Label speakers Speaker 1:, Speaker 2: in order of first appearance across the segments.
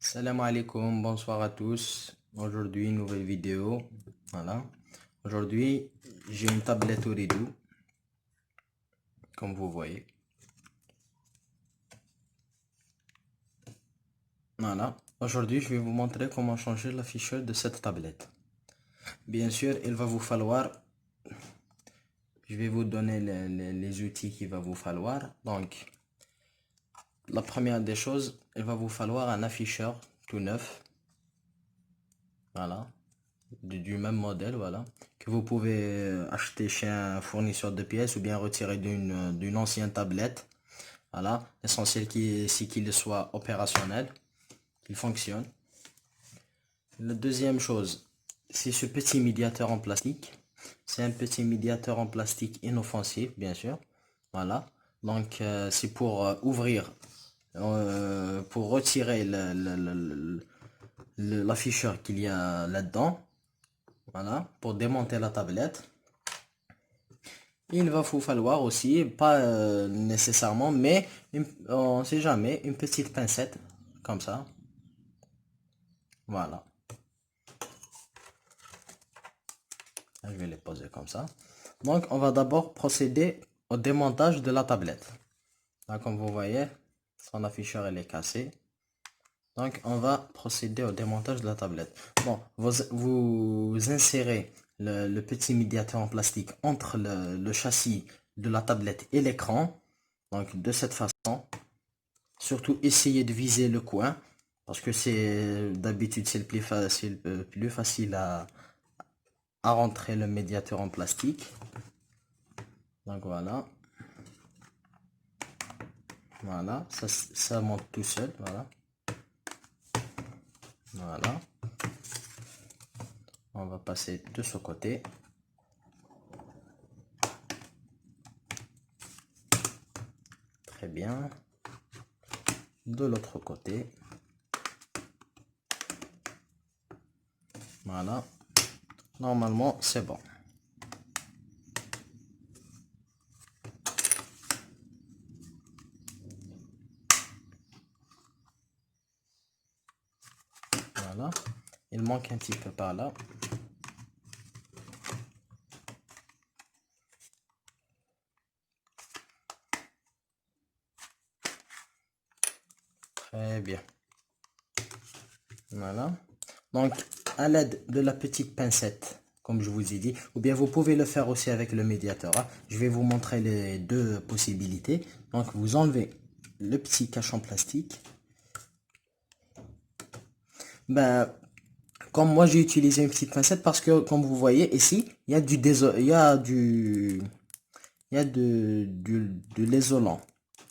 Speaker 1: Salam alaikum, bonsoir à tous. Aujourd'hui, nouvelle vidéo. Voilà. Aujourd'hui, j'ai une tablette Ooredoo, comme vous voyez. Voilà. Aujourd'hui, je vais vous montrer comment changer l'afficheur de cette tablette. Bien sûr, il va vous falloir. Je vais vous donner les outils qu'il va vous falloir. Donc, la première des choses, il va vous falloir un afficheur tout neuf. Voilà. Du même modèle, voilà, que vous pouvez acheter chez un fournisseur de pièces ou bien retirer d'une ancienne tablette. Voilà, l'essentiel c'est qu'il soit opérationnel, qu'il fonctionne. La deuxième chose, c'est ce petit médiateur en plastique. C'est un petit médiateur en plastique inoffensif, bien sûr. Voilà, donc c'est pour ouvrir, pour retirer l'afficheur qu'il y a là-dedans. Voilà, pour démonter la tablette. Il va vous falloir aussi, pas nécessairement, mais on sait jamais, une petite pincette, comme ça. Voilà. Je vais les poser comme ça. Donc, on va d'abord procéder au démontage de la tablette. Là, comme vous voyez, son afficheur elle est cassé. Donc, on va procéder au démontage de la tablette. Bon, vous insérez le petit médiateur en plastique entre le châssis de la tablette et l'écran. Donc, de cette façon. Surtout, essayez de viser le coin. Parce que c'est d'habitude, c'est le plus facile à rentrer le médiateur en plastique. Donc, voilà. Voilà, ça monte tout seul, voilà. Voilà. On va passer de ce côté. Très bien. De l'autre côté. Voilà. Normalement, c'est bon. Voilà. Il manque un petit peu par là. Très bien. Voilà. Donc, à l'aide de la petite pincette, comme je vous ai dit, ou bien vous pouvez le faire aussi avec le médiateur. Hein. Je vais vous montrer les deux possibilités. Donc, vous enlevez le petit cachon plastique. Ben, comme moi, j'ai utilisé une petite pincette parce que, comme vous voyez ici, il y a de l'isolant.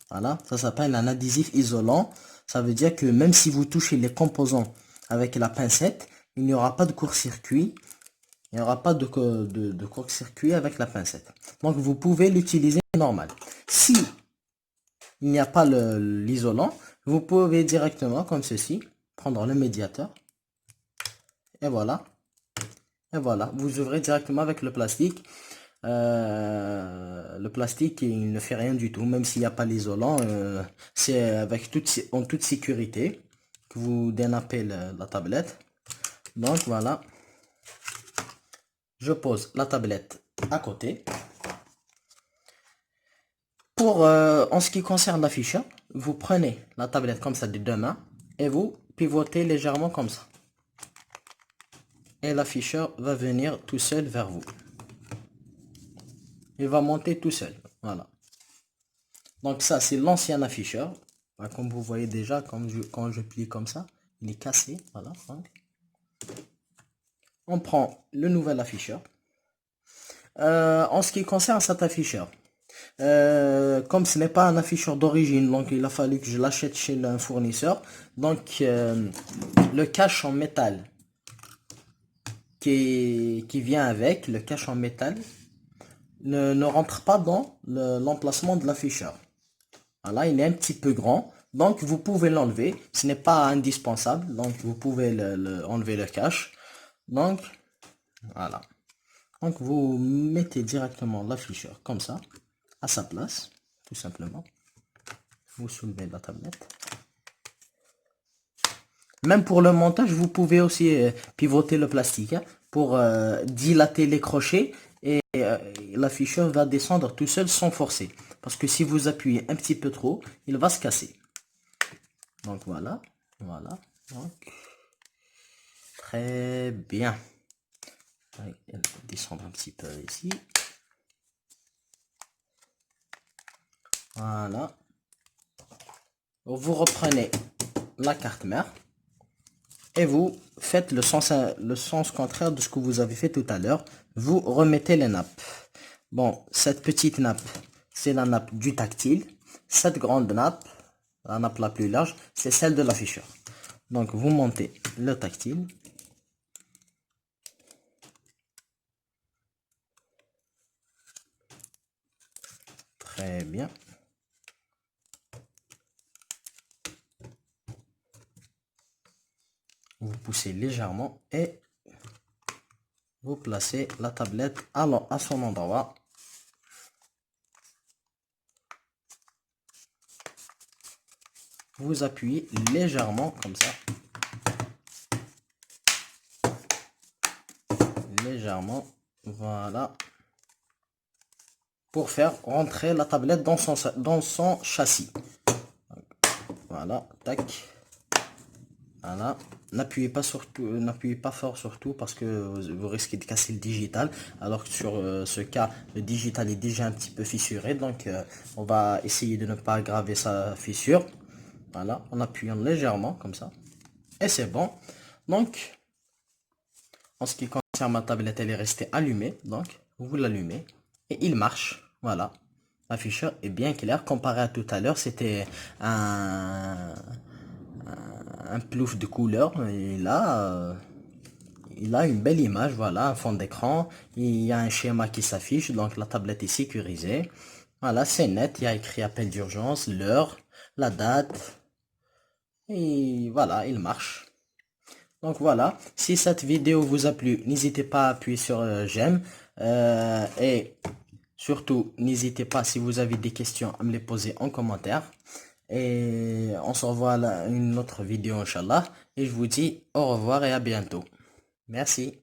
Speaker 1: Voilà, ça s'appelle un adhésif isolant. Ça veut dire que même si vous touchez les composants avec la pincette, il n'y aura pas de court-circuit. Il n'y aura pas de court-circuit avec la pincette. Donc vous pouvez l'utiliser normal. Si il n'y a pas l'isolant, vous pouvez directement, comme ceci, prendre le médiateur. Et voilà. Et voilà. Vous ouvrez directement avec le plastique. Le plastique, il ne fait rien du tout, même s'il n'y a pas l'isolant. C'est avec en toute sécurité que vous dénappez la tablette. Donc voilà. Je pose la tablette à côté. En ce qui concerne l'afficheur, vous prenez la tablette comme ça de deux mains et vous pivotez légèrement comme ça. Et l'afficheur va venir tout seul vers vous. Il va monter tout seul. Voilà. Donc ça, c'est l'ancien afficheur. Comme vous voyez déjà, quand je plie comme ça, il est cassé. Voilà. Donc, on prend le nouvel afficheur. En ce qui concerne cet afficheur, comme ce n'est pas un afficheur d'origine, donc il a fallu que je l'achète chez un fournisseur. Donc le cache en métal qui vient avec, le cache en métal, ne rentre pas dans l'emplacement de l'afficheur. Voilà, il est un petit peu grand. Donc vous pouvez l'enlever. Ce n'est pas indispensable. Donc vous pouvez enlever le cache. Donc voilà. Donc vous mettez directement l'afficheur comme ça, à sa place, tout simplement. Vous soulevez la tablette. Même pour le montage, vous pouvez aussi pivoter le plastique hein, pour dilater les crochets et l'afficheur va descendre tout seul sans forcer. Parce que si vous appuyez un petit peu trop, il va se casser. Donc voilà, voilà. Donc, très bien. Elle va descendre un petit peu ici. Voilà. Vous reprenez la carte mère et vous faites le sens contraire de ce que vous avez fait tout à l'heure. Vous remettez les nappes. Bon, cette petite nappe, c'est la nappe du tactile. Cette grande nappe, la nappe la plus large, c'est celle de l'afficheur. Donc vous montez le tactile. Très bien. Vous poussez légèrement et vous placez la tablette à son endroit. Vous appuyez légèrement comme ça. Légèrement. Voilà. Pour faire rentrer la tablette dans son châssis. Voilà. Tac. Voilà. N'appuyez pas fort surtout parce que vous risquez de casser le digital. Alors que sur ce cas, le digital est déjà un petit peu fissuré. Donc on va essayer de ne pas aggraver sa fissure. Voilà, en appuyant légèrement comme ça. Et c'est bon. Donc, en ce qui concerne ma tablette, elle est restée allumée. Donc, vous l'allumez. Et il marche. Voilà. L'afficheur est bien clair. Comparé à tout à l'heure, c'était un plouf de couleur. Et là, il a une belle image. Voilà, un fond d'écran. Il y a un schéma qui s'affiche. Donc, la tablette est sécurisée. Voilà, c'est net. Il y a écrit appel d'urgence, l'heure, la date. Et voilà, il marche. Donc voilà, si cette vidéo vous a plu, n'hésitez pas à appuyer sur j'aime. Et surtout, n'hésitez pas si vous avez des questions à me les poser en commentaire. Et on se revoit à une autre vidéo, Inch'Allah. Et je vous dis au revoir et à bientôt. Merci.